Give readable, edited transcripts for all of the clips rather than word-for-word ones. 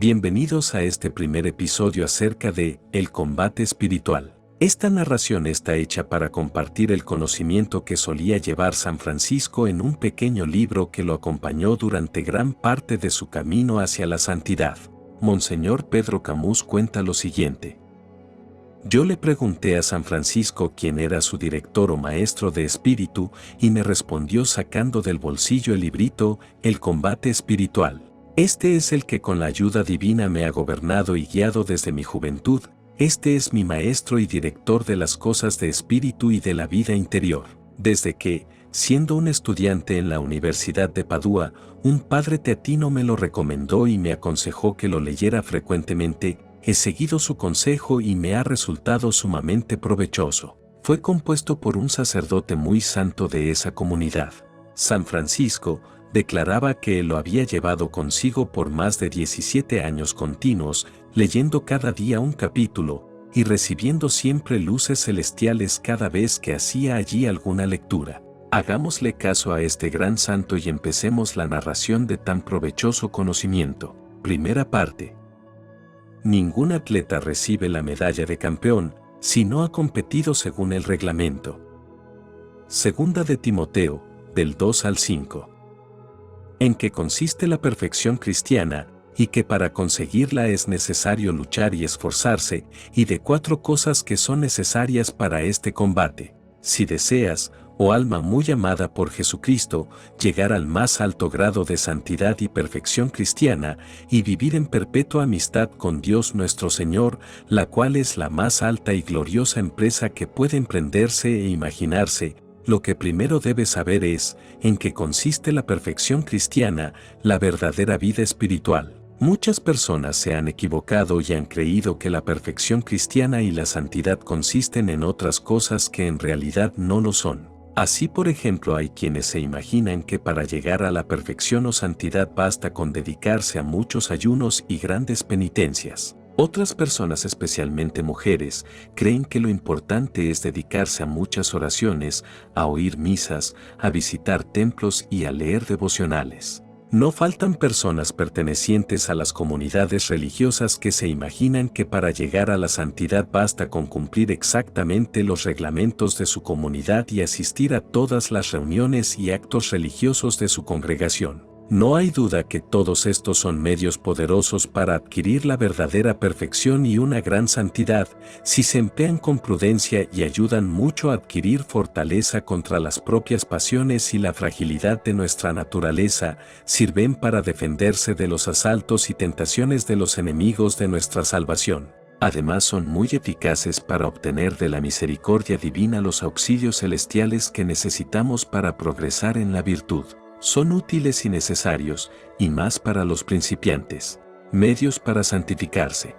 Bienvenidos a este primer episodio acerca de el combate espiritual. Esta narración está hecha para compartir el conocimiento que solía llevar San Francisco en un pequeño libro que lo acompañó durante gran parte de su camino hacia la santidad. Monseñor Pedro Camus cuenta lo siguiente. Yo le pregunté a San Francisco quién era su director o maestro de espíritu y me respondió sacando del bolsillo el librito El combate espiritual. Este es el que con la ayuda divina me ha gobernado y guiado desde mi juventud. Este es mi maestro y director de las cosas de espíritu y de la vida interior. Desde que, siendo un estudiante en la Universidad de Padua, un padre teatino me lo recomendó y me aconsejó que lo leyera frecuentemente, he seguido su consejo y me ha resultado sumamente provechoso. Fue compuesto por un sacerdote muy santo de esa comunidad. San Francisco declaraba que lo había llevado consigo por más de 17 años continuos, leyendo cada día un capítulo y recibiendo siempre luces celestiales cada vez que hacía allí alguna lectura. Hagámosle caso a este gran santo y empecemos la narración de tan provechoso conocimiento. Primera parte. Ningún atleta recibe la medalla de campeón si no ha competido según el reglamento. Segunda de Timoteo, del 2 al 5. En que consiste la perfección cristiana, y que para conseguirla es necesario luchar y esforzarse, y de 4 cosas que son necesarias para este combate. Si deseas, oh alma muy amada por Jesucristo, llegar al más alto grado de santidad y perfección cristiana, y vivir en perpetua amistad con Dios nuestro Señor, la cual es la más alta y gloriosa empresa que puede emprenderse e imaginarse, lo que primero debes saber es, en qué consiste la perfección cristiana, la verdadera vida espiritual. Muchas personas se han equivocado y han creído que la perfección cristiana y la santidad consisten en otras cosas que en realidad no lo son. Así, por ejemplo, hay quienes se imaginan que para llegar a la perfección o santidad basta con dedicarse a muchos ayunos y grandes penitencias. Otras personas, especialmente mujeres, creen que lo importante es dedicarse a muchas oraciones, a oír misas, a visitar templos y a leer devocionales. No faltan personas pertenecientes a las comunidades religiosas que se imaginan que para llegar a la santidad basta con cumplir exactamente los reglamentos de su comunidad y asistir a todas las reuniones y actos religiosos de su congregación. No hay duda que todos estos son medios poderosos para adquirir la verdadera perfección y una gran santidad, si se emplean con prudencia y ayudan mucho a adquirir fortaleza contra las propias pasiones y la fragilidad de nuestra naturaleza, sirven para defenderse de los asaltos y tentaciones de los enemigos de nuestra salvación. Además son muy eficaces para obtener de la misericordia divina los auxilios celestiales que necesitamos para progresar en la virtud. Son útiles y necesarios, y más para los principiantes. Medios para santificarse.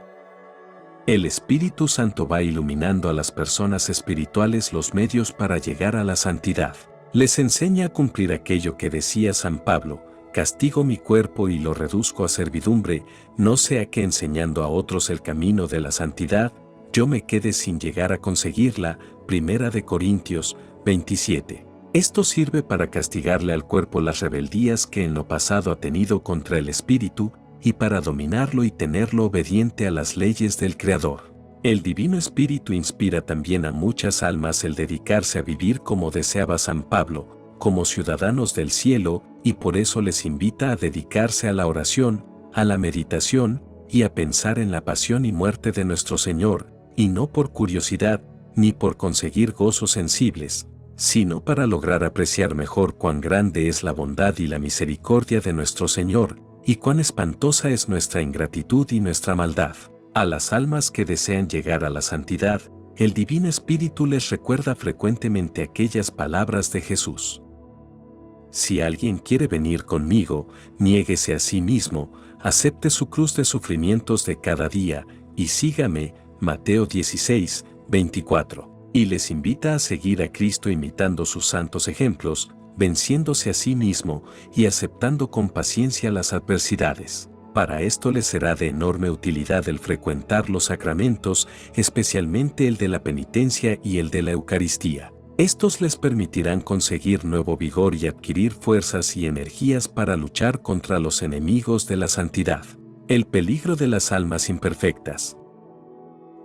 El Espíritu Santo va iluminando a las personas espirituales los medios para llegar a la santidad. Les enseña a cumplir aquello que decía San Pablo: castigo mi cuerpo y lo reduzco a servidumbre, no sea que enseñando a otros el camino de la santidad, yo me quede sin llegar a conseguirla. Primera de Corintios 27. Esto sirve para castigarle al cuerpo las rebeldías que en lo pasado ha tenido contra el espíritu y para dominarlo y tenerlo obediente a las leyes del Creador. El Divino Espíritu inspira también a muchas almas el dedicarse a vivir como deseaba San Pablo, como ciudadanos del cielo, y por eso les invita a dedicarse a la oración, a la meditación y a pensar en la pasión y muerte de nuestro Señor, y no por curiosidad, ni por conseguir gozos sensibles, sino para lograr apreciar mejor cuán grande es la bondad y la misericordia de nuestro Señor, y cuán espantosa es nuestra ingratitud y nuestra maldad. A las almas que desean llegar a la santidad, el Divino Espíritu les recuerda frecuentemente aquellas palabras de Jesús. Si alguien quiere venir conmigo, niéguese a sí mismo, acepte su cruz de sufrimientos de cada día, y sígame. Mateo 16, 24. Y les invita a seguir a Cristo imitando sus santos ejemplos, venciéndose a sí mismo y aceptando con paciencia las adversidades. Para esto les será de enorme utilidad el frecuentar los sacramentos, especialmente el de la penitencia y el de la Eucaristía. Estos les permitirán conseguir nuevo vigor y adquirir fuerzas y energías para luchar contra los enemigos de la santidad. El peligro de las almas imperfectas.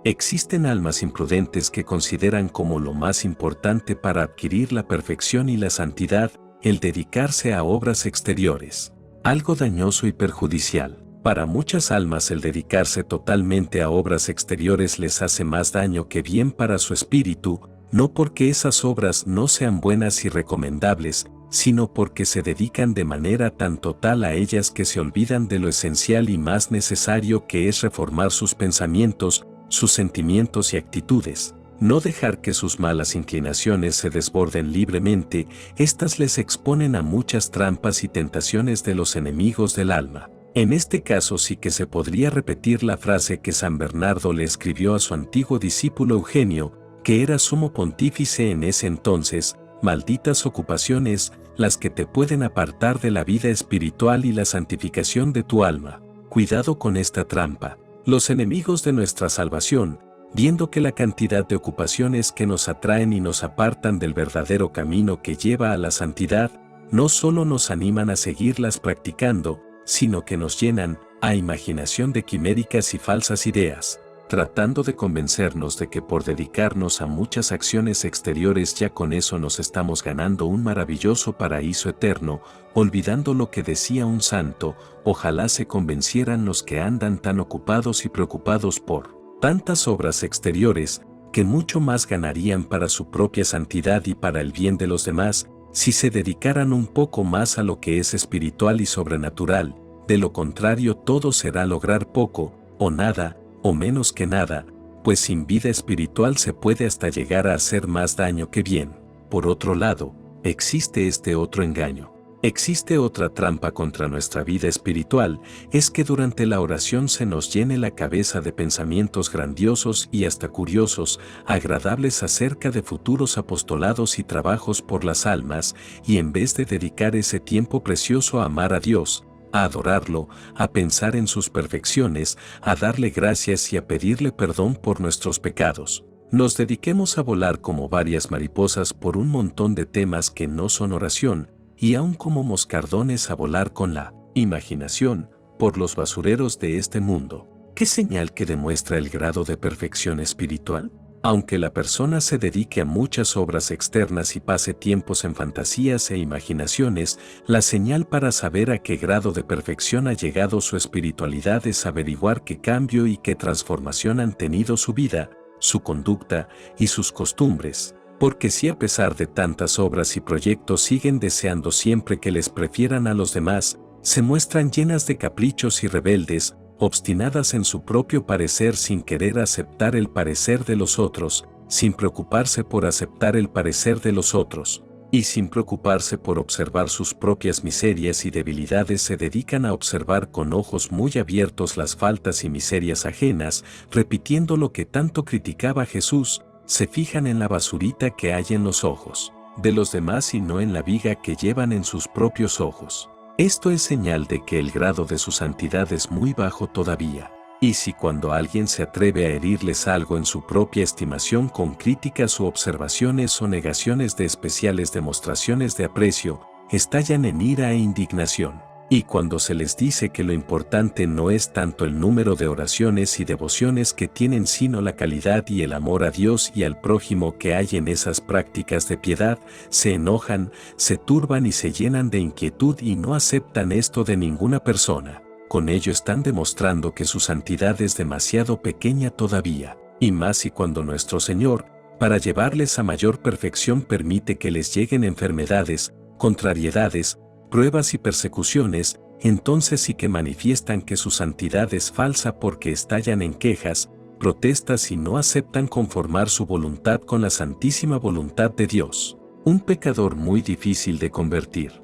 Existen almas imprudentes que consideran como lo más importante para adquirir la perfección y la santidad el dedicarse a obras exteriores, algo dañoso y perjudicial. Para muchas almas el dedicarse totalmente a obras exteriores les hace más daño que bien para su espíritu, no porque esas obras no sean buenas y recomendables, sino porque se dedican de manera tan total a ellas que se olvidan de lo esencial y más necesario que es reformar sus pensamientos, sus sentimientos y actitudes. No dejar que sus malas inclinaciones se desborden libremente, estas les exponen a muchas trampas y tentaciones de los enemigos del alma. En este caso sí que se podría repetir la frase que San Bernardo le escribió a su antiguo discípulo Eugenio, que era sumo pontífice en ese entonces: malditas ocupaciones, las que te pueden apartar de la vida espiritual y la santificación de tu alma. Cuidado con esta trampa. Los enemigos de nuestra salvación, viendo que la cantidad de ocupaciones que nos atraen y nos apartan del verdadero camino que lleva a la santidad, no solo nos animan a seguirlas practicando, sino que nos llenan a imaginación de quiméricas y falsas ideas, tratando de convencernos de que por dedicarnos a muchas acciones exteriores ya con eso nos estamos ganando un maravilloso paraíso eterno, olvidando lo que decía un santo: ojalá se convencieran los que andan tan ocupados y preocupados por tantas obras exteriores, que mucho más ganarían para su propia santidad y para el bien de los demás, si se dedicaran un poco más a lo que es espiritual y sobrenatural. De lo contrario todo será lograr poco, o nada, o menos que nada, pues sin vida espiritual se puede hasta llegar a hacer más daño que bien. Por otro lado, existe este otro engaño. Existe otra trampa contra nuestra vida espiritual, es que durante la oración se nos llene la cabeza de pensamientos grandiosos y hasta curiosos, agradables acerca de futuros apostolados y trabajos por las almas, y en vez de dedicar ese tiempo precioso a amar a Dios, a adorarlo, a pensar en sus perfecciones, a darle gracias y a pedirle perdón por nuestros pecados, nos dediquemos a volar como varias mariposas por un montón de temas que no son oración, y aún como moscardones a volar con la imaginación por los basureros de este mundo. ¿Qué señal que demuestra el grado de perfección espiritual? Aunque la persona se dedique a muchas obras externas y pase tiempos en fantasías e imaginaciones, la señal para saber a qué grado de perfección ha llegado su espiritualidad es averiguar qué cambio y qué transformación han tenido su vida, su conducta y sus costumbres. Porque si a pesar de tantas obras y proyectos siguen deseando siempre que les prefieran a los demás, se muestran llenas de caprichos y rebeldes, obstinadas en su propio parecer sin querer aceptar el parecer de los otros, sin preocuparse por aceptar el parecer de los otros, y sin preocuparse por observar sus propias miserias y debilidades, se dedican a observar con ojos muy abiertos las faltas y miserias ajenas, repitiendo lo que tanto criticaba Jesús: se fijan en la basurita que hay en los ojos de los demás y no en la viga que llevan en sus propios ojos. Esto es señal de que el grado de su santidad es muy bajo todavía. Y si cuando alguien se atreve a herirles algo en su propia estimación con críticas u observaciones o negaciones de especiales demostraciones de aprecio, estallan en ira e indignación. Y cuando se les dice que lo importante no es tanto el número de oraciones y devociones que tienen, sino la calidad y el amor a Dios y al prójimo que hay en esas prácticas de piedad, se enojan, se turban y se llenan de inquietud y no aceptan esto de ninguna persona. Con ello están demostrando que su santidad es demasiado pequeña todavía, y más si cuando nuestro Señor, para llevarles a mayor perfección, permite que les lleguen enfermedades, contrariedades, pruebas y persecuciones, entonces sí que manifiestan que su santidad es falsa, porque estallan en quejas, protestas y no aceptan conformar su voluntad con la santísima voluntad de Dios. Un pecador muy difícil de convertir.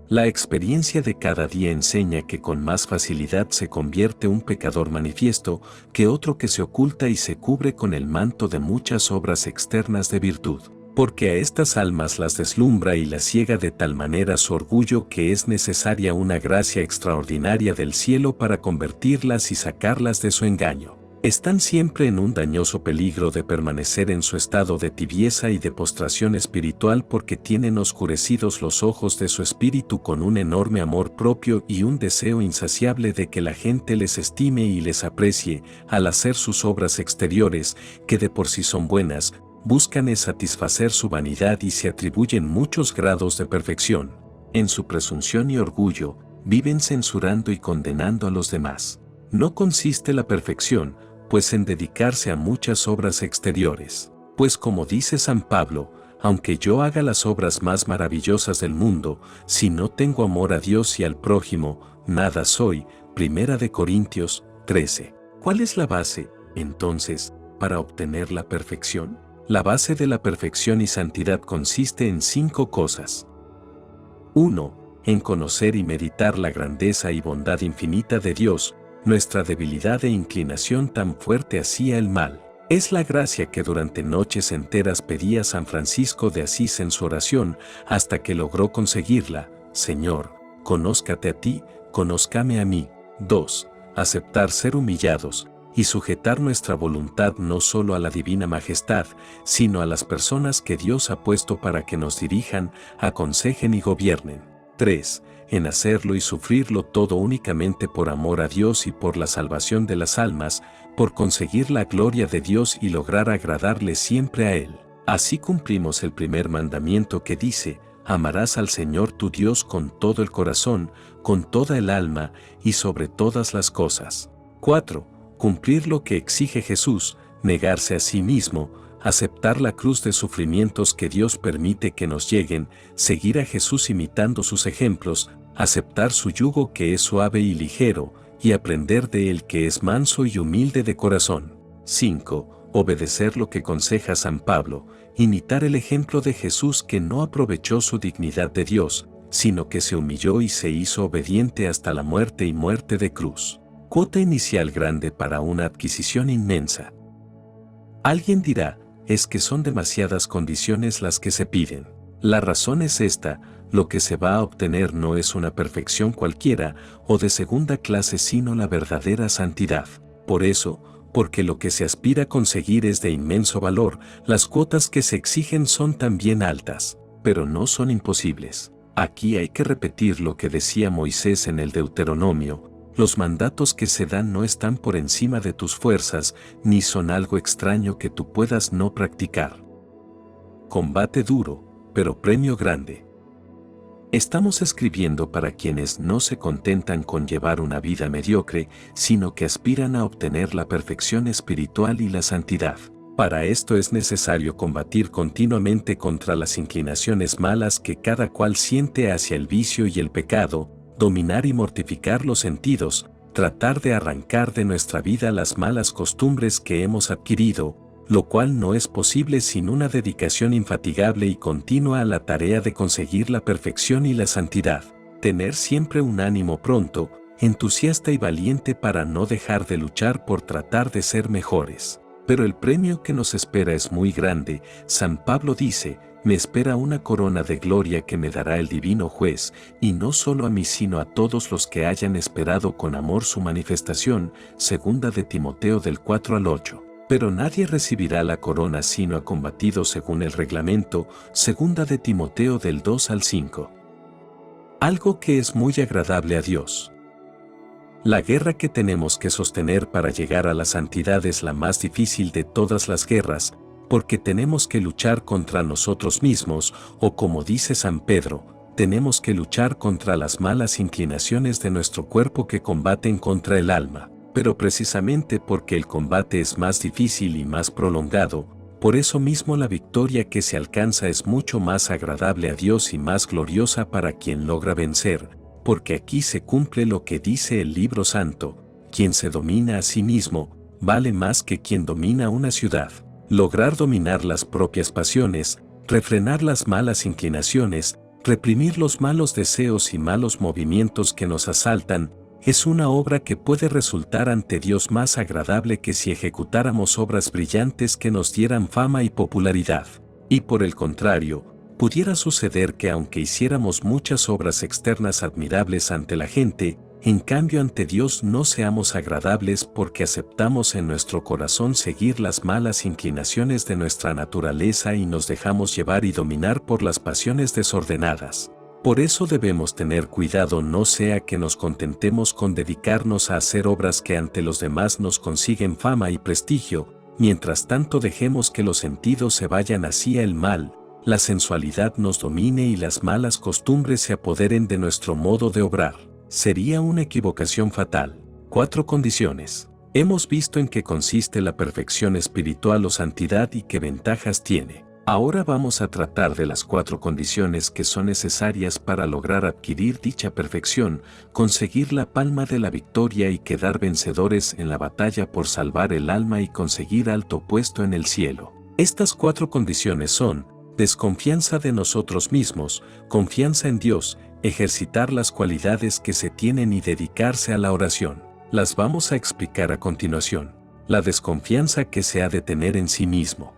La experiencia de cada día enseña que con más facilidad se convierte un pecador manifiesto que otro que se oculta y se cubre con el manto de muchas obras externas de virtud. Porque a estas almas las deslumbra y las ciega de tal manera su orgullo que es necesaria una gracia extraordinaria del cielo para convertirlas y sacarlas de su engaño. Están siempre en un dañoso peligro de permanecer en su estado de tibieza y de postración espiritual porque tienen oscurecidos los ojos de su espíritu con un enorme amor propio y un deseo insaciable de que la gente les estime y les aprecie al hacer sus obras exteriores, que de por sí son buenas, buscan es satisfacer su vanidad y se atribuyen muchos grados de perfección. En su presunción y orgullo, viven censurando y condenando a los demás. No consiste la perfección, pues en dedicarse a muchas obras exteriores. Pues como dice San Pablo, aunque yo haga las obras más maravillosas del mundo, si no tengo amor a Dios y al prójimo, nada soy. 1 Corintios 13. ¿Cuál es la base, entonces, para obtener la perfección? La base de la perfección y santidad consiste en 5 cosas. 1. En conocer y meditar la grandeza y bondad infinita de Dios, nuestra debilidad e inclinación tan fuerte hacia el mal. Es la gracia que durante noches enteras pedía San Francisco de Asís en su oración, hasta que logró conseguirla. Señor, conózcate a ti, conózcame a mí. 2. Aceptar ser humillados y sujetar nuestra voluntad no solo a la divina majestad, sino a las personas que Dios ha puesto para que nos dirijan, aconsejen y gobiernen. 3. En hacerlo y sufrirlo todo únicamente por amor a Dios y por la salvación de las almas, por conseguir la gloria de Dios y lograr agradarle siempre a Él. Así cumplimos el primer mandamiento que dice: amarás al Señor tu Dios con todo el corazón, con toda el alma y sobre todas las cosas. 4. Cumplir lo que exige Jesús, negarse a sí mismo, aceptar la cruz de sufrimientos que Dios permite que nos lleguen, seguir a Jesús imitando sus ejemplos, aceptar su yugo que es suave y ligero, y aprender de él que es manso y humilde de corazón. 5. Obedecer lo que aconseja San Pablo, imitar el ejemplo de Jesús que no aprovechó su dignidad de Dios, sino que se humilló y se hizo obediente hasta la muerte y muerte de cruz. Cuota inicial grande para una adquisición inmensa. Alguien dirá, es que son demasiadas condiciones las que se piden. La razón es esta: lo que se va a obtener no es una perfección cualquiera o de segunda clase, sino la verdadera santidad. Por eso, porque lo que se aspira a conseguir es de inmenso valor, las cuotas que se exigen son también altas, pero no son imposibles. Aquí hay que repetir lo que decía Moisés en el Deuteronomio: los mandatos que se dan no están por encima de tus fuerzas, ni son algo extraño que tú puedas no practicar. Combate duro, pero premio grande. Estamos escribiendo para quienes no se contentan con llevar una vida mediocre, sino que aspiran a obtener la perfección espiritual y la santidad. Para esto es necesario combatir continuamente contra las inclinaciones malas que cada cual siente hacia el vicio y el pecado, dominar y mortificar los sentidos, tratar de arrancar de nuestra vida las malas costumbres que hemos adquirido, lo cual no es posible sin una dedicación infatigable y continua a la tarea de conseguir la perfección y la santidad. Tener siempre un ánimo pronto, entusiasta y valiente para no dejar de luchar por tratar de ser mejores. Pero el premio que nos espera es muy grande. San Pablo dice: me espera una corona de gloria que me dará el divino juez, y no solo a mí sino a todos los que hayan esperado con amor su manifestación. 2 de Timoteo del 4 al 8. Pero nadie recibirá la corona sino ha combatido según el reglamento. 2 de Timoteo del 2 al 5. Algo que es muy agradable a Dios. La guerra que tenemos que sostener para llegar a la santidad es la más difícil de todas las guerras, porque tenemos que luchar contra nosotros mismos, o como dice San Pedro, tenemos que luchar contra las malas inclinaciones de nuestro cuerpo que combaten contra el alma. Pero precisamente porque el combate es más difícil y más prolongado, por eso mismo la victoria que se alcanza es mucho más agradable a Dios y más gloriosa para quien logra vencer, porque aquí se cumple lo que dice el Libro Santo: quien se domina a sí mismo, vale más que quien domina una ciudad. Lograr dominar las propias pasiones, refrenar las malas inclinaciones, reprimir los malos deseos y malos movimientos que nos asaltan, es una obra que puede resultar ante Dios más agradable que si ejecutáramos obras brillantes que nos dieran fama y popularidad. Y por el contrario, pudiera suceder que aunque hiciéramos muchas obras externas admirables ante la gente, En cambio, ante Dios no seamos agradables porque aceptamos en nuestro corazón seguir las malas inclinaciones de nuestra naturaleza y nos dejamos llevar y dominar por las pasiones desordenadas. Por eso debemos tener cuidado, no sea que nos contentemos con dedicarnos a hacer obras que ante los demás nos consiguen fama y prestigio, mientras tanto dejemos que los sentidos se vayan hacia el mal, la sensualidad nos domine y las malas costumbres se apoderen de nuestro modo de obrar. Sería una equivocación fatal. 4 condiciones. Hemos visto en qué consiste la perfección espiritual o santidad y qué ventajas tiene. Ahora vamos a tratar de las 4 condiciones que son necesarias para lograr adquirir dicha perfección, conseguir la palma de la victoria y quedar vencedores en la batalla por salvar el alma y conseguir alto puesto en el cielo. Estas 4 condiciones son: desconfianza de nosotros mismos, confianza en Dios, ejercitar las cualidades que se tienen y dedicarse a la oración. Las vamos a explicar a continuación. La desconfianza que se ha de tener en sí mismo.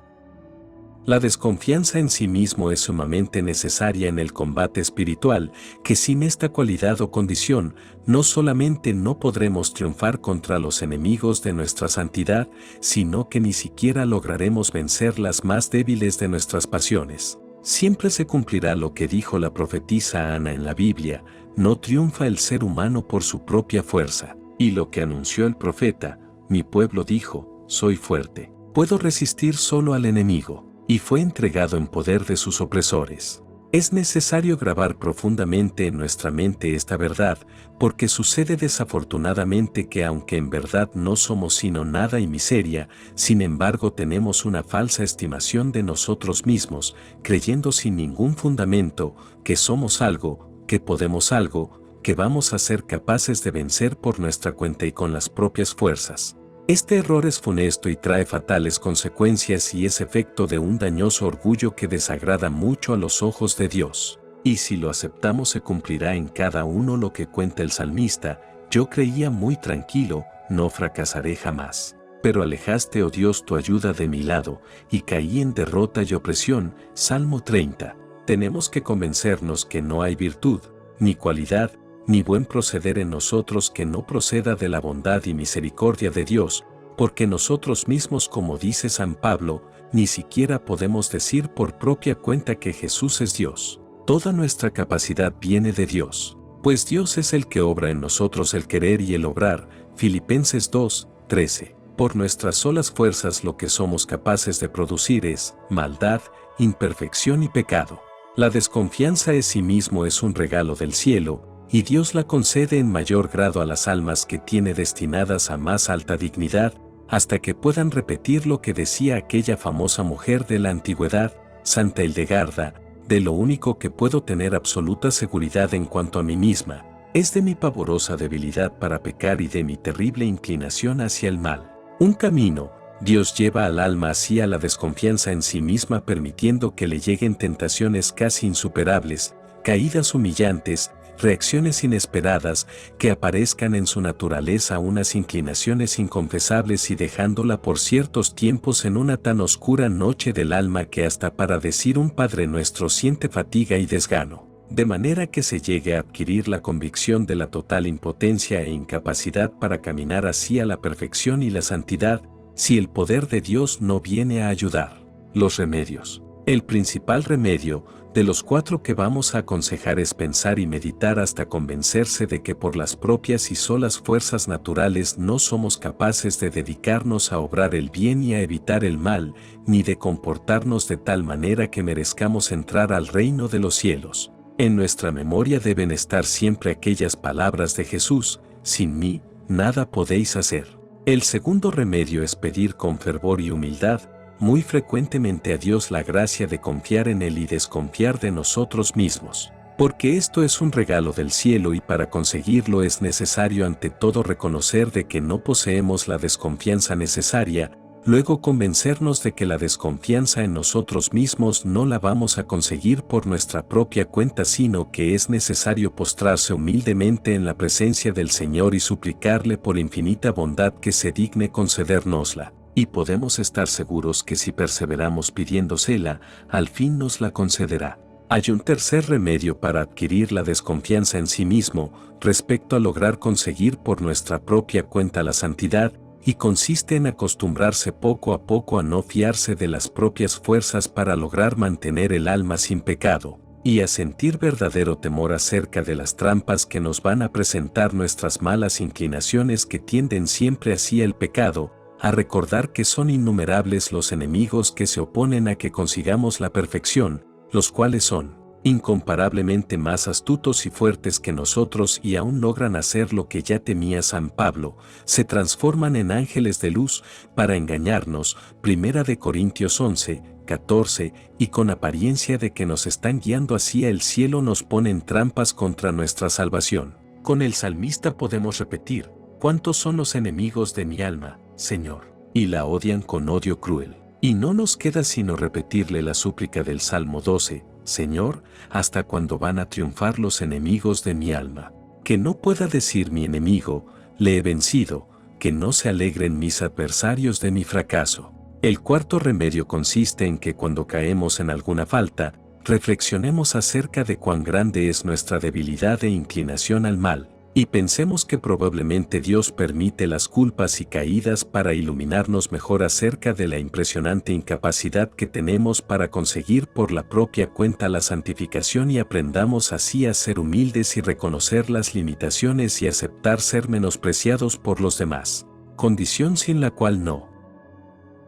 La desconfianza en sí mismo es sumamente necesaria en el combate espiritual, que sin esta cualidad o condición, no solamente no podremos triunfar contra los enemigos de nuestra santidad, sino que ni siquiera lograremos vencer las más débiles de nuestras pasiones. Siempre se cumplirá lo que dijo la profetisa Ana en la Biblia: no triunfa el ser humano por su propia fuerza. Y lo que anunció el profeta: mi pueblo dijo, soy fuerte, puedo resistir solo al enemigo. Y fue entregado en poder de sus opresores. Es necesario grabar profundamente en nuestra mente esta verdad, porque sucede desafortunadamente que aunque en verdad no somos sino nada y miseria, sin embargo tenemos una falsa estimación de nosotros mismos, creyendo sin ningún fundamento que somos algo, que podemos algo, que vamos a ser capaces de vencer por nuestra cuenta y con las propias fuerzas. Este error es funesto y trae fatales consecuencias y es efecto de un dañoso orgullo que desagrada mucho a los ojos de Dios. Y si lo aceptamos se cumplirá en cada uno lo que cuenta el salmista: yo creía muy tranquilo, no fracasaré jamás. Pero alejaste, oh Dios, tu ayuda de mi lado, y caí en derrota y opresión. Salmo 30. Tenemos que convencernos que no hay virtud, ni cualidad, ni buen proceder en nosotros que no proceda de la bondad y misericordia de Dios, porque nosotros mismos, como dice San Pablo, ni siquiera podemos decir por propia cuenta que Jesús es Dios. Toda nuestra capacidad viene de Dios, pues Dios es el que obra en nosotros el querer y el obrar. Filipenses 2:13. Por nuestras solas fuerzas lo que somos capaces de producir es maldad, imperfección y pecado. La desconfianza en sí mismo es un regalo del cielo, y Dios la concede en mayor grado a las almas que tiene destinadas a más alta dignidad, hasta que puedan repetir lo que decía aquella famosa mujer de la antigüedad, Santa Hildegarda: de lo único que puedo tener absoluta seguridad en cuanto a mí misma, es de mi pavorosa debilidad para pecar y de mi terrible inclinación hacia el mal. Un camino, Dios lleva al alma hacia la desconfianza en sí misma, permitiendo que le lleguen tentaciones casi insuperables, caídas humillantes, reacciones inesperadas, que aparezcan en su naturaleza unas inclinaciones inconfesables y dejándola por ciertos tiempos en una tan oscura noche del alma que hasta para decir un Padre Nuestro siente fatiga y desgano, de manera que se llegue a adquirir la convicción de la total impotencia e incapacidad para caminar hacia la perfección y la santidad, si el poder de Dios no viene a ayudar. Los remedios. El principal remedio, de los 4 que vamos a aconsejar, es pensar y meditar hasta convencerse de que por las propias y solas fuerzas naturales no somos capaces de dedicarnos a obrar el bien y a evitar el mal, ni de comportarnos de tal manera que merezcamos entrar al reino de los cielos. En nuestra memoria deben estar siempre aquellas palabras de Jesús: sin mí, nada podéis hacer. El segundo remedio es pedir con fervor y humildad, muy frecuentemente a Dios, la gracia de confiar en Él y desconfiar de nosotros mismos, porque esto es un regalo del cielo y para conseguirlo es necesario ante todo reconocer de que no poseemos la desconfianza necesaria, luego convencernos de que la desconfianza en nosotros mismos no la vamos a conseguir por nuestra propia cuenta, sino que es necesario postrarse humildemente en la presencia del Señor y suplicarle por infinita bondad que se digne concedérnosla. Y podemos estar seguros que si perseveramos pidiéndosela, al fin nos la concederá. Hay un tercer remedio para adquirir la desconfianza en sí mismo respecto a lograr conseguir por nuestra propia cuenta la santidad, y consiste en acostumbrarse poco a poco a no fiarse de las propias fuerzas para lograr mantener el alma sin pecado, y a sentir verdadero temor acerca de las trampas que nos van a presentar nuestras malas inclinaciones que tienden siempre hacia el pecado, a recordar que son innumerables los enemigos que se oponen a que consigamos la perfección, los cuales son incomparablemente más astutos y fuertes que nosotros y aún logran hacer lo que ya temía San Pablo, se transforman en ángeles de luz para engañarnos, 1 Corintios 11, 14, y con apariencia de que nos están guiando hacia el cielo nos ponen trampas contra nuestra salvación. Con el salmista podemos repetir: ¿cuántos son los enemigos de mi alma, Señor? Y la odian con odio cruel. Y no nos queda sino repetirle la súplica del Salmo 12, Señor, ¿hasta cuándo van a triunfar los enemigos de mi alma? Que no pueda decir mi enemigo, le he vencido, que no se alegren mis adversarios de mi fracaso. El cuarto remedio consiste en que cuando caemos en alguna falta, reflexionemos acerca de cuán grande es nuestra debilidad e inclinación al mal, y pensemos que probablemente Dios permite las culpas y caídas para iluminarnos mejor acerca de la impresionante incapacidad que tenemos para conseguir por la propia cuenta la santificación, y aprendamos así a ser humildes y reconocer las limitaciones y aceptar ser menospreciados por los demás, condición sin la cual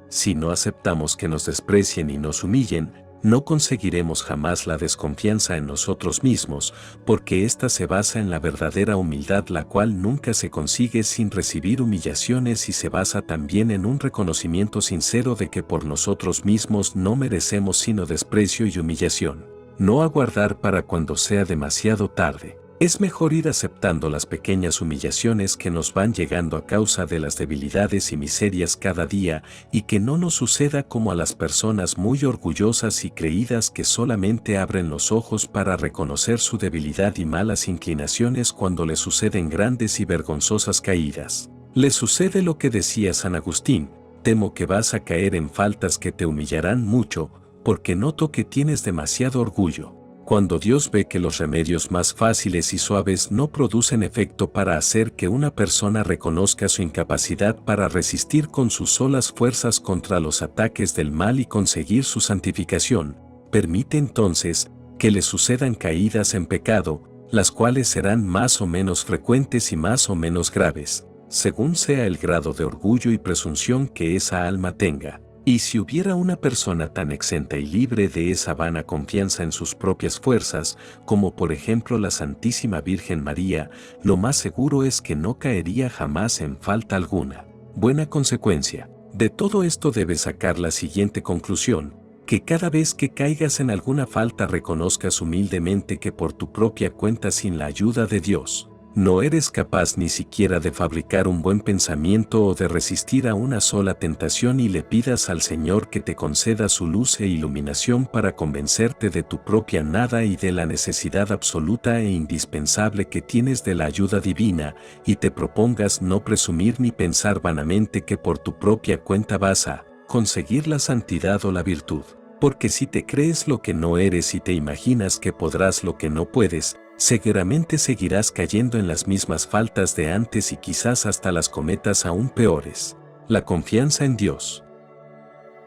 si no aceptamos que nos desprecien y nos humillen, no conseguiremos jamás la desconfianza en nosotros mismos, porque ésta se basa en la verdadera humildad, la cual nunca se consigue sin recibir humillaciones, y se basa también en un reconocimiento sincero de que por nosotros mismos no merecemos sino desprecio y humillación. No aguardar para cuando sea demasiado tarde. Es mejor ir aceptando las pequeñas humillaciones que nos van llegando a causa de las debilidades y miserias cada día, y que no nos suceda como a las personas muy orgullosas y creídas que solamente abren los ojos para reconocer su debilidad y malas inclinaciones cuando les suceden grandes y vergonzosas caídas. Les sucede lo que decía San Agustín: temo que vas a caer en faltas que te humillarán mucho, porque noto que tienes demasiado orgullo. Cuando Dios ve que los remedios más fáciles y suaves no producen efecto para hacer que una persona reconozca su incapacidad para resistir con sus solas fuerzas contra los ataques del mal y conseguir su santificación, permite entonces que le sucedan caídas en pecado, las cuales serán más o menos frecuentes y más o menos graves, según sea el grado de orgullo y presunción que esa alma tenga. Y si hubiera una persona tan exenta y libre de esa vana confianza en sus propias fuerzas, como por ejemplo la Santísima Virgen María, lo más seguro es que no caería jamás en falta alguna. Buena consecuencia. De todo esto debes sacar la siguiente conclusión: que cada vez que caigas en alguna falta reconozcas humildemente que por tu propia cuenta, sin la ayuda de Dios, no eres capaz ni siquiera de fabricar un buen pensamiento o de resistir a una sola tentación, y le pidas al Señor que te conceda su luz e iluminación para convencerte de tu propia nada y de la necesidad absoluta e indispensable que tienes de la ayuda divina, y te propongas no presumir ni pensar vanamente que por tu propia cuenta vas a conseguir la santidad o la virtud. Porque si te crees lo que no eres y te imaginas que podrás lo que no puedes, seguramente seguirás cayendo en las mismas faltas de antes y quizás hasta las cometas aún peores. La confianza en Dios.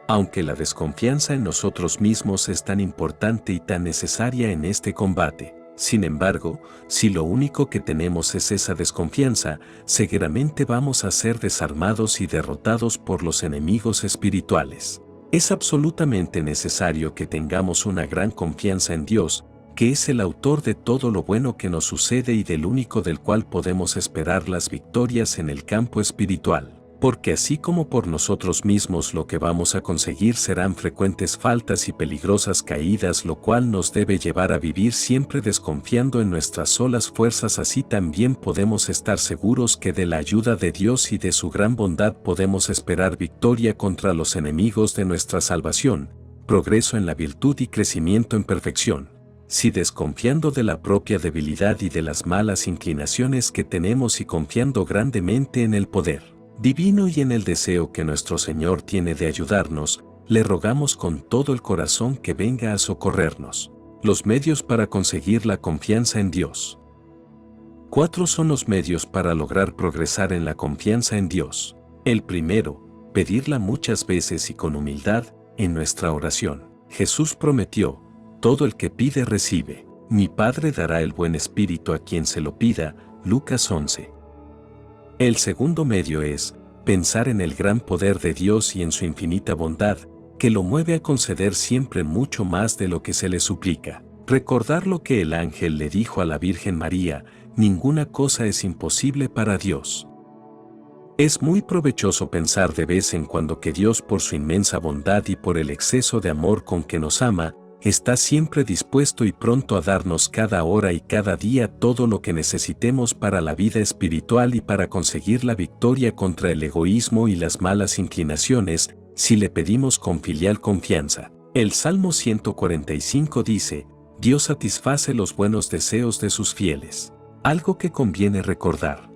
Aunque la desconfianza en nosotros mismos es tan importante y tan necesaria en este combate, sin embargo, si lo único que tenemos es esa desconfianza, seguramente vamos a ser desarmados y derrotados por los enemigos espirituales. Es absolutamente necesario que tengamos una gran confianza en Dios, que es el autor de todo lo bueno que nos sucede y del único del cual podemos esperar las victorias en el campo espiritual. Porque así como por nosotros mismos lo que vamos a conseguir serán frecuentes faltas y peligrosas caídas, lo cual nos debe llevar a vivir siempre desconfiando en nuestras solas fuerzas, así también podemos estar seguros que de la ayuda de Dios y de su gran bondad podemos esperar victoria contra los enemigos de nuestra salvación, progreso en la virtud y crecimiento en perfección. Si desconfiando de la propia debilidad y de las malas inclinaciones que tenemos y confiando grandemente en el poder divino y en el deseo que nuestro Señor tiene de ayudarnos, le rogamos con todo el corazón que venga a socorrernos. Los medios para conseguir la confianza en Dios. 4 son los medios para lograr progresar en la confianza en Dios. El primero, pedirla muchas veces y con humildad en nuestra oración. Jesús prometió, todo el que pide recibe. Mi Padre dará el buen espíritu a quien se lo pida. Lucas 11. El segundo medio es pensar en el gran poder de Dios y en su infinita bondad, que lo mueve a conceder siempre mucho más de lo que se le suplica. Recordar lo que el ángel le dijo a la Virgen María, ninguna cosa es imposible para Dios. Es muy provechoso pensar de vez en cuando que Dios, por su inmensa bondad y por el exceso de amor con que nos ama, está siempre dispuesto y pronto a darnos cada hora y cada día todo lo que necesitemos para la vida espiritual y para conseguir la victoria contra el egoísmo y las malas inclinaciones, si le pedimos con filial confianza. El Salmo 145 dice, Dios satisface los buenos deseos de sus fieles. Algo que conviene recordar.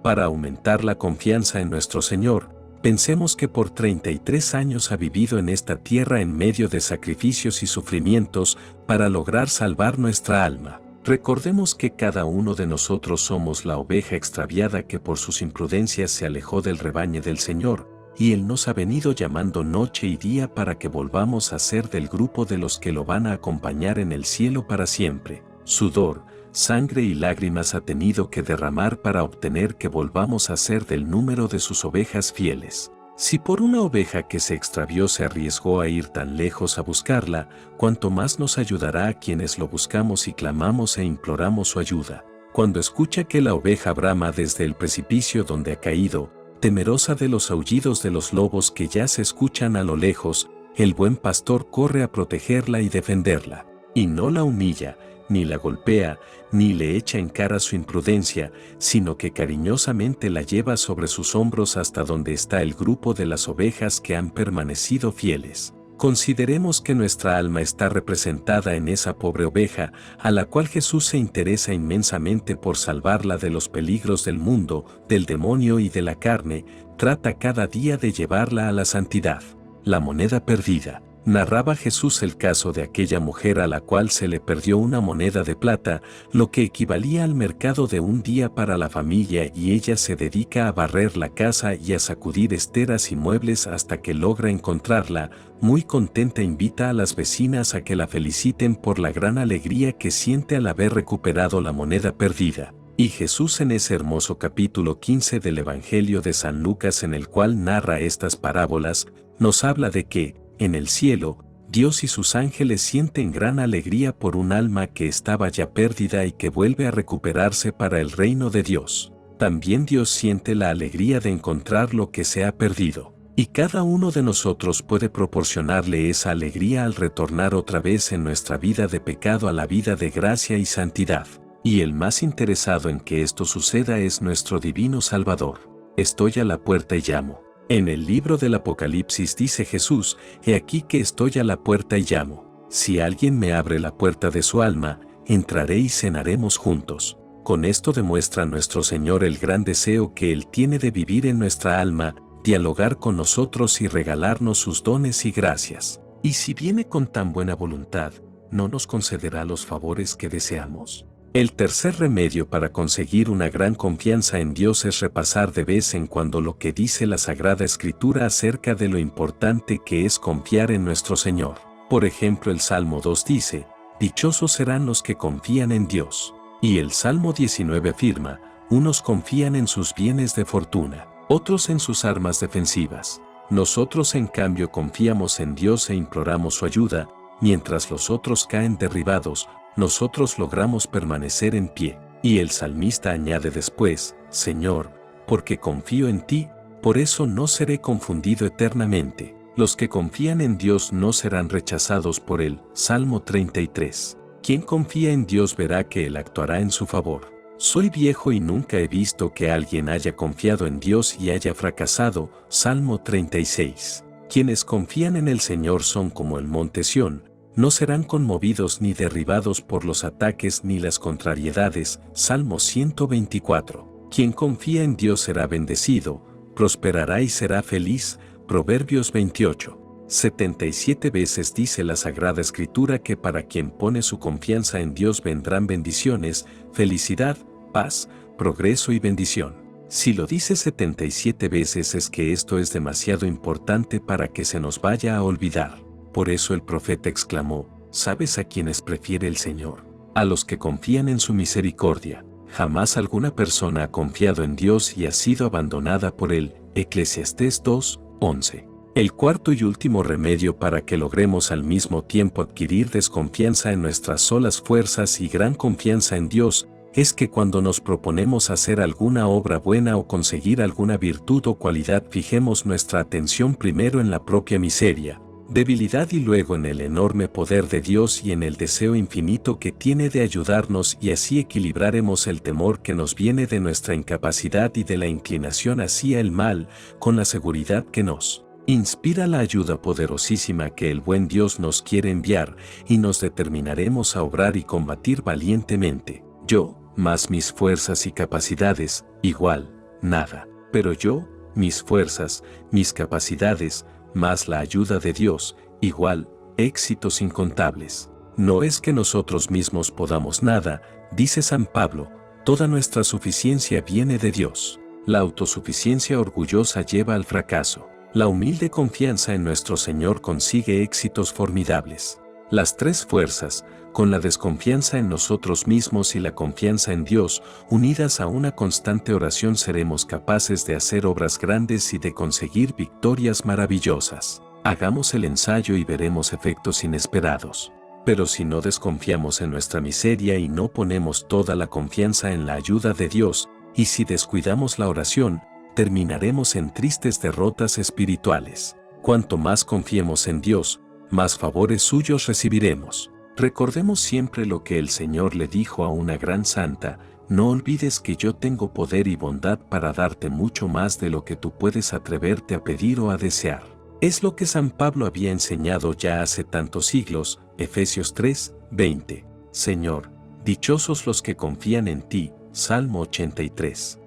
Para aumentar la confianza en nuestro Señor, pensemos que por 33 años ha vivido en esta tierra en medio de sacrificios y sufrimientos para lograr salvar nuestra alma. Recordemos que cada uno de nosotros somos la oveja extraviada que por sus imprudencias se alejó del rebaño del Señor, y Él nos ha venido llamando noche y día para que volvamos a ser del grupo de los que lo van a acompañar en el cielo para siempre. Sudor, sangre y lágrimas ha tenido que derramar para obtener que volvamos a ser del número de sus ovejas fieles. Si por una oveja que se extravió se arriesgó a ir tan lejos a buscarla, cuanto más nos ayudará a quienes lo buscamos y clamamos e imploramos su ayuda. Cuando escucha que la oveja brama desde el precipicio donde ha caído, temerosa de los aullidos de los lobos que ya se escuchan a lo lejos, el buen pastor corre a protegerla y defenderla, y no la humilla, ni la golpea, ni le echa en cara su imprudencia, sino que cariñosamente la lleva sobre sus hombros hasta donde está el grupo de las ovejas que han permanecido fieles. Consideremos que nuestra alma está representada en esa pobre oveja, a la cual Jesús se interesa inmensamente por salvarla de los peligros del mundo, del demonio y de la carne, trata cada día de llevarla a la santidad. La moneda perdida. Narraba Jesús el caso de aquella mujer a la cual se le perdió una moneda de plata, lo que equivalía al mercado de un día para la familia, y ella se dedica a barrer la casa y a sacudir esteras y muebles hasta que logra encontrarla. Muy contenta invita a las vecinas a que la feliciten por la gran alegría que siente al haber recuperado la moneda perdida. Y Jesús en ese hermoso capítulo 15 del Evangelio de San Lucas, en el cual narra estas parábolas, nos habla de que, en el cielo, Dios y sus ángeles sienten gran alegría por un alma que estaba ya perdida y que vuelve a recuperarse para el reino de Dios. También Dios siente la alegría de encontrar lo que se ha perdido. Y cada uno de nosotros puede proporcionarle esa alegría al retornar otra vez en nuestra vida de pecado a la vida de gracia y santidad. Y el más interesado en que esto suceda es nuestro divino Salvador. Estoy a la puerta y llamo. En el libro del Apocalipsis dice Jesús, he aquí que estoy a la puerta y llamo. Si alguien me abre la puerta de su alma, entraré y cenaremos juntos. Con esto demuestra nuestro Señor el gran deseo que Él tiene de vivir en nuestra alma, dialogar con nosotros y regalarnos sus dones y gracias. Y si viene con tan buena voluntad, ¿no nos concederá los favores que deseamos? El tercer remedio para conseguir una gran confianza en Dios es repasar de vez en cuando lo que dice la Sagrada Escritura acerca de lo importante que es confiar en nuestro Señor. Por ejemplo, el Salmo 2 dice, dichosos serán los que confían en Dios. Y el Salmo 19 afirma, unos confían en sus bienes de fortuna, otros en sus armas defensivas. Nosotros en cambio confiamos en Dios e imploramos su ayuda, mientras los otros caen derribados, nosotros logramos permanecer en pie. Y el salmista añade después, Señor, porque confío en ti, por eso no seré confundido eternamente. Los que confían en Dios no serán rechazados por Él. Salmo 33. Quien confía en Dios verá que Él actuará en su favor. Soy viejo y nunca he visto que alguien haya confiado en Dios y haya fracasado. Salmo 36. Quienes confían en el Señor son como el monte Sión, no serán conmovidos ni derribados por los ataques ni las contrariedades. Salmo 124. Quien confía en Dios será bendecido, prosperará y será feliz. Proverbios 28. 77 veces dice la Sagrada Escritura que para quien pone su confianza en Dios vendrán bendiciones, felicidad, paz, progreso y bendición. Si lo dice 77 veces es que esto es demasiado importante para que se nos vaya a olvidar. Por eso el profeta exclamó: ¿sabes a quiénes prefiere el Señor? A los que confían en su misericordia. Jamás alguna persona ha confiado en Dios y ha sido abandonada por él. Eclesiastés 2:11. El cuarto y último remedio para que logremos al mismo tiempo adquirir desconfianza en nuestras solas fuerzas y gran confianza en Dios, es que cuando nos proponemos hacer alguna obra buena o conseguir alguna virtud o cualidad, fijemos nuestra atención primero en la propia miseria, debilidad y luego en el enorme poder de Dios y en el deseo infinito que tiene de ayudarnos, y así equilibraremos el temor que nos viene de nuestra incapacidad y de la inclinación hacia el mal, con la seguridad que nos inspira la ayuda poderosísima que el buen Dios nos quiere enviar, y nos determinaremos a obrar y combatir valientemente. Yo, más mis fuerzas y capacidades, igual, nada. Pero yo, mis fuerzas, mis capacidades, más la ayuda de Dios, igual, éxitos incontables. No es que nosotros mismos podamos nada, dice San Pablo, toda nuestra suficiencia viene de Dios. La autosuficiencia orgullosa lleva al fracaso. La humilde confianza en nuestro Señor consigue éxitos formidables. Las tres fuerzas, con la desconfianza en nosotros mismos y la confianza en Dios, unidas a una constante oración, seremos capaces de hacer obras grandes y de conseguir victorias maravillosas. Hagamos el ensayo y veremos efectos inesperados. Pero si no desconfiamos en nuestra miseria y no ponemos toda la confianza en la ayuda de Dios, y si descuidamos la oración, terminaremos en tristes derrotas espirituales. Cuanto más confiemos en Dios, más favores suyos recibiremos. Recordemos siempre lo que el Señor le dijo a una gran santa: no olvides que yo tengo poder y bondad para darte mucho más de lo que tú puedes atreverte a pedir o a desear. Es lo que San Pablo había enseñado ya hace tantos siglos. Efesios 3:20. Señor, dichosos los que confían en ti. Salmo 83.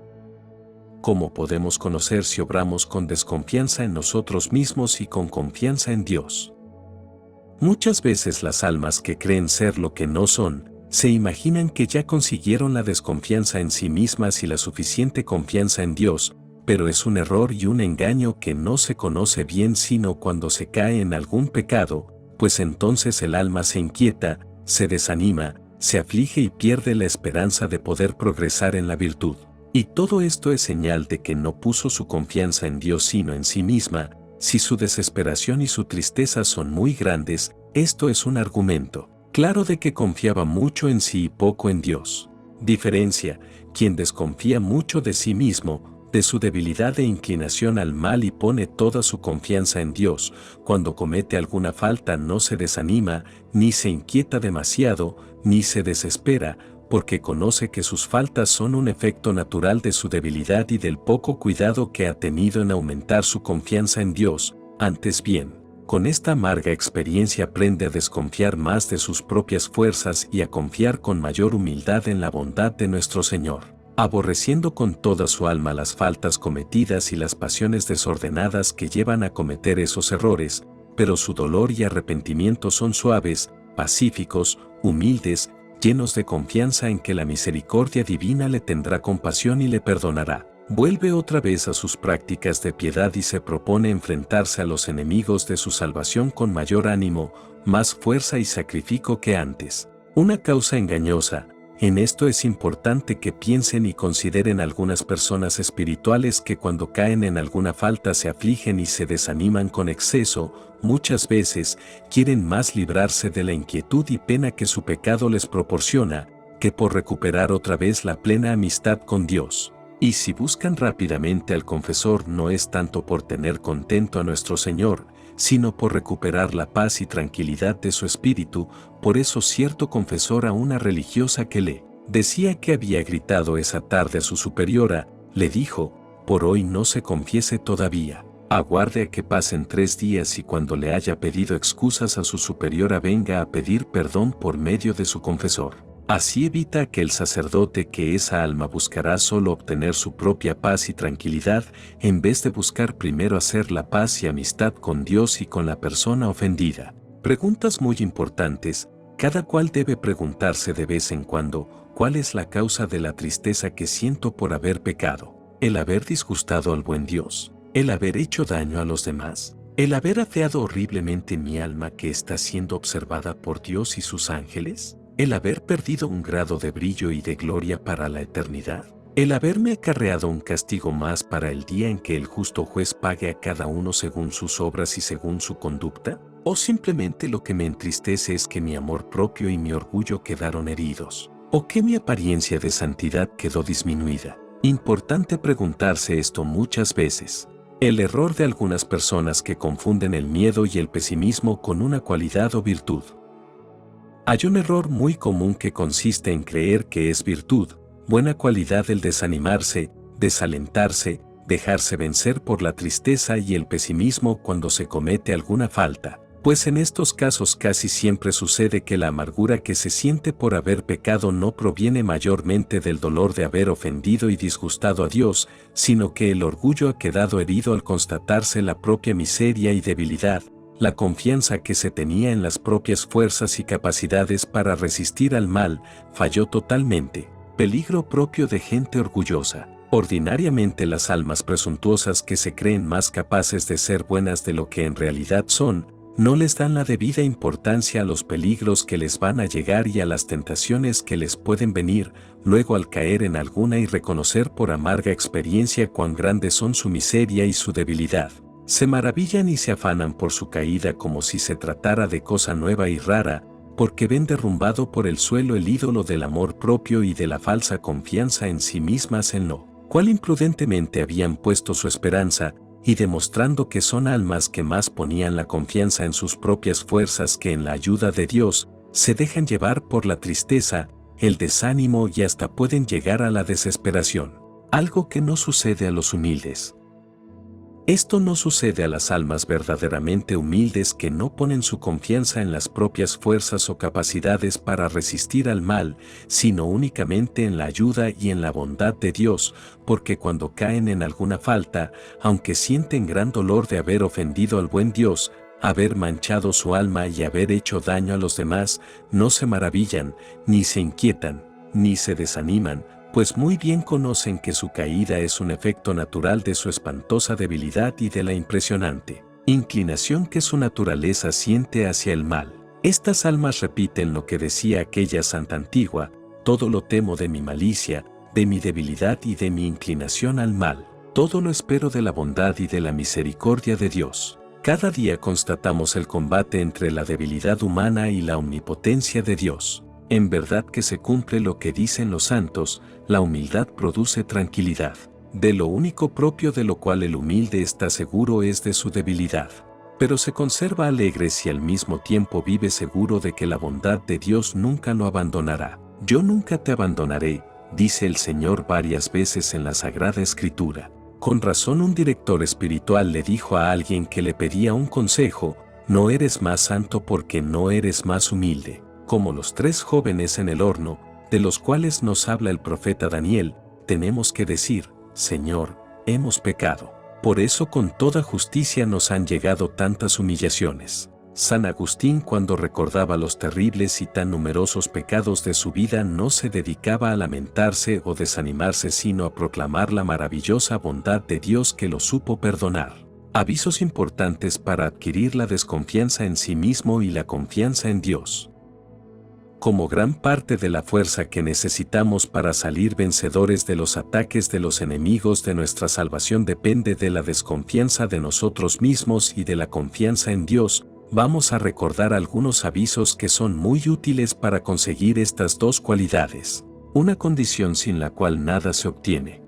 ¿Cómo podemos conocer si obramos con desconfianza en nosotros mismos y con confianza en Dios? Muchas veces las almas que creen ser lo que no son, se imaginan que ya consiguieron la desconfianza en sí mismas y la suficiente confianza en Dios, pero es un error y un engaño que no se conoce bien sino cuando se cae en algún pecado, pues entonces el alma se inquieta, se desanima, se aflige y pierde la esperanza de poder progresar en la virtud. Y todo esto es señal de que no puso su confianza en Dios sino en sí misma. Si su desesperación y su tristeza son muy grandes, esto es un argumento claro de que confiaba mucho en sí y poco en Dios. Diferencia: quien desconfía mucho de sí mismo, de su debilidad e inclinación al mal y pone toda su confianza en Dios, cuando comete alguna falta no se desanima, ni se inquieta demasiado, ni se desespera, porque conoce que sus faltas son un efecto natural de su debilidad y del poco cuidado que ha tenido en aumentar su confianza en Dios. Antes bien, con esta amarga experiencia aprende a desconfiar más de sus propias fuerzas y a confiar con mayor humildad en la bondad de nuestro Señor, aborreciendo con toda su alma las faltas cometidas y las pasiones desordenadas que llevan a cometer esos errores, pero su dolor y arrepentimiento son suaves, pacíficos, humildes, llenos de confianza en que la misericordia divina le tendrá compasión y le perdonará. Vuelve otra vez a sus prácticas de piedad y se propone enfrentarse a los enemigos de su salvación con mayor ánimo, más fuerza y sacrificio que antes. Una causa engañosa. En esto es importante que piensen y consideren algunas personas espirituales que cuando caen en alguna falta se afligen y se desaniman con exceso. Muchas veces quieren más librarse de la inquietud y pena que su pecado les proporciona, que por recuperar otra vez la plena amistad con Dios. Y si buscan rápidamente al confesor no es tanto por tener contento a nuestro Señor, sino por recuperar la paz y tranquilidad de su espíritu. Por eso cierto confesor a una religiosa que le decía que había gritado esa tarde a su superiora, le dijo: por hoy no se confiese todavía. Aguarde a que pasen 3 días y cuando le haya pedido excusas a su superiora venga a pedir perdón por medio de su confesor. Así evita que el sacerdote que esa alma buscará solo obtener su propia paz y tranquilidad, en vez de buscar primero hacer la paz y amistad con Dios y con la persona ofendida. Preguntas muy importantes. Cada cual debe preguntarse de vez en cuando, ¿cuál es la causa de la tristeza que siento por haber pecado? ¿El haber disgustado al buen Dios? ¿El haber hecho daño a los demás? ¿El haber afeado horriblemente mi alma que está siendo observada por Dios y sus ángeles? ¿El haber perdido un grado de brillo y de gloria para la eternidad? ¿El haberme acarreado un castigo más para el día en que el justo juez pague a cada uno según sus obras y según su conducta? ¿O simplemente lo que me entristece es que mi amor propio y mi orgullo quedaron heridos? ¿O que mi apariencia de santidad quedó disminuida? Importante preguntarse esto muchas veces. El error de algunas personas que confunden el miedo y el pesimismo con una cualidad o virtud. Hay un error muy común que consiste en creer que es virtud, buena cualidad el desanimarse, desalentarse, dejarse vencer por la tristeza y el pesimismo cuando se comete alguna falta, pues en estos casos casi siempre sucede que la amargura que se siente por haber pecado no proviene mayormente del dolor de haber ofendido y disgustado a Dios, sino que el orgullo ha quedado herido al constatarse la propia miseria y debilidad, la confianza que se tenía en las propias fuerzas y capacidades para resistir al mal, falló totalmente. Peligro propio de gente orgullosa. Ordinariamente las almas presuntuosas que se creen más capaces de ser buenas de lo que en realidad son, no les dan la debida importancia a los peligros que les van a llegar y a las tentaciones que les pueden venir, luego al caer en alguna y reconocer por amarga experiencia cuán grandes son su miseria y su debilidad. Se maravillan y se afanan por su caída como si se tratara de cosa nueva y rara, porque ven derrumbado por el suelo el ídolo del amor propio y de la falsa confianza en sí mismas en lo cual imprudentemente habían puesto su esperanza, y demostrando que son almas que más ponían la confianza en sus propias fuerzas que en la ayuda de Dios, se dejan llevar por la tristeza, el desánimo y hasta pueden llegar a la desesperación, algo que no sucede a los humildes. Esto no sucede a las almas verdaderamente humildes que no ponen su confianza en las propias fuerzas o capacidades para resistir al mal, sino únicamente en la ayuda y en la bondad de Dios, porque cuando caen en alguna falta, aunque sienten gran dolor de haber ofendido al buen Dios, haber manchado su alma y haber hecho daño a los demás, no se maravillan, ni se inquietan, ni se desaniman, pues muy bien conocen que su caída es un efecto natural de su espantosa debilidad y de la impresionante inclinación que su naturaleza siente hacia el mal. Estas almas repiten lo que decía aquella santa antigua: todo lo temo de mi malicia, de mi debilidad y de mi inclinación al mal, todo lo espero de la bondad y de la misericordia de Dios. Cada día constatamos el combate entre la debilidad humana y la omnipotencia de Dios. En verdad que se cumple lo que dicen los santos: la humildad produce tranquilidad. De lo único propio de lo cual el humilde está seguro es de su debilidad. Pero se conserva alegre si al mismo tiempo vive seguro de que la bondad de Dios nunca lo abandonará. Yo nunca te abandonaré, dice el Señor varias veces en la Sagrada Escritura. Con razón un director espiritual le dijo a alguien que le pedía un consejo: no eres más santo porque no eres más humilde. Como los 3 jóvenes en el horno, de los cuales nos habla el profeta Daniel, tenemos que decir: Señor, hemos pecado. Por eso con toda justicia nos han llegado tantas humillaciones. San Agustín, cuando recordaba los terribles y tan numerosos pecados de su vida, no se dedicaba a lamentarse o desanimarse, sino a proclamar la maravillosa bondad de Dios que lo supo perdonar. Avisos importantes para adquirir la desconfianza en sí mismo y la confianza en Dios. Como gran parte de la fuerza que necesitamos para salir vencedores de los ataques de los enemigos de nuestra salvación depende de la desconfianza de nosotros mismos y de la confianza en Dios, vamos a recordar algunos avisos que son muy útiles para conseguir estas dos cualidades, una condición sin la cual nada se obtiene.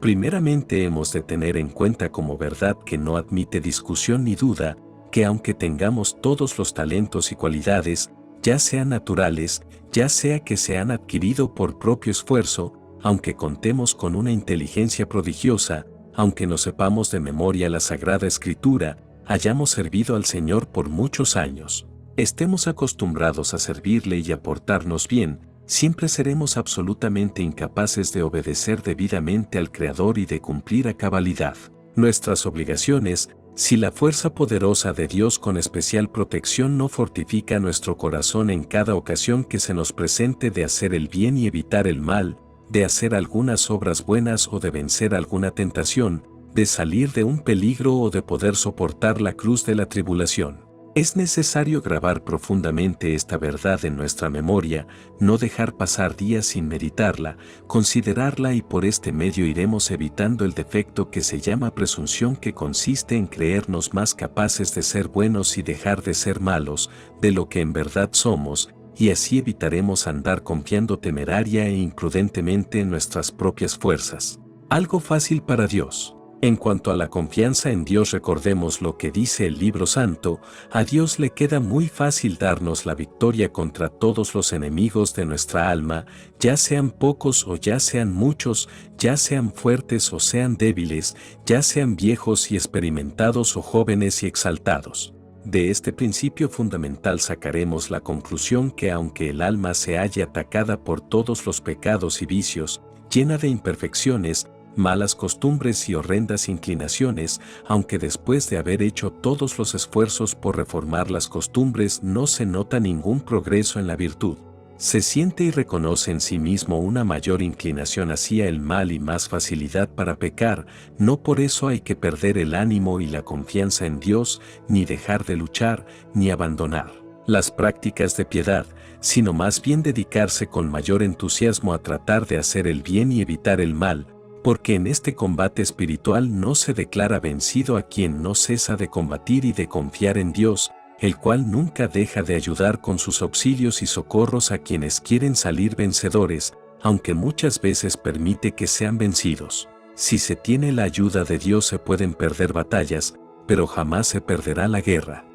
Primeramente hemos de tener en cuenta como verdad que no admite discusión ni duda, que aunque tengamos todos los talentos y cualidades, ya sean naturales, ya sea que se han adquirido por propio esfuerzo, aunque contemos con una inteligencia prodigiosa, aunque no sepamos de memoria la Sagrada Escritura, hayamos servido al Señor por muchos años, estemos acostumbrados a servirle y a portarnos bien, siempre seremos absolutamente incapaces de obedecer debidamente al Creador y de cumplir a cabalidad nuestras obligaciones, si la fuerza poderosa de Dios con especial protección no fortifica nuestro corazón en cada ocasión que se nos presente de hacer el bien y evitar el mal, de hacer algunas obras buenas o de vencer alguna tentación, de salir de un peligro o de poder soportar la cruz de la tribulación. Es necesario grabar profundamente esta verdad en nuestra memoria, no dejar pasar días sin meditarla, considerarla y por este medio iremos evitando el defecto que se llama presunción, que consiste en creernos más capaces de ser buenos y dejar de ser malos, de lo que en verdad somos, y así evitaremos andar confiando temeraria e imprudentemente en nuestras propias fuerzas. Algo fácil para Dios. En cuanto a la confianza en Dios, recordemos lo que dice el libro santo: a Dios le queda muy fácil darnos la victoria contra todos los enemigos de nuestra alma, ya sean pocos o ya sean muchos, ya sean fuertes o sean débiles, ya sean viejos y experimentados o jóvenes y exaltados. De este principio fundamental sacaremos la conclusión que aunque el alma se halle atacada por todos los pecados y vicios, llena de imperfecciones, malas costumbres y horrendas inclinaciones, aunque después de haber hecho todos los esfuerzos por reformar las costumbres no se nota ningún progreso en la virtud, se siente y reconoce en sí mismo una mayor inclinación hacia el mal y más facilidad para pecar, no por eso hay que perder el ánimo y la confianza en Dios, ni dejar de luchar, ni abandonar las prácticas de piedad, sino más bien dedicarse con mayor entusiasmo a tratar de hacer el bien y evitar el mal, porque en este combate espiritual no se declara vencido a quien no cesa de combatir y de confiar en Dios, el cual nunca deja de ayudar con sus auxilios y socorros a quienes quieren salir vencedores, aunque muchas veces permite que sean vencidos. Si se tiene la ayuda de Dios se pueden perder batallas, pero jamás se perderá la guerra.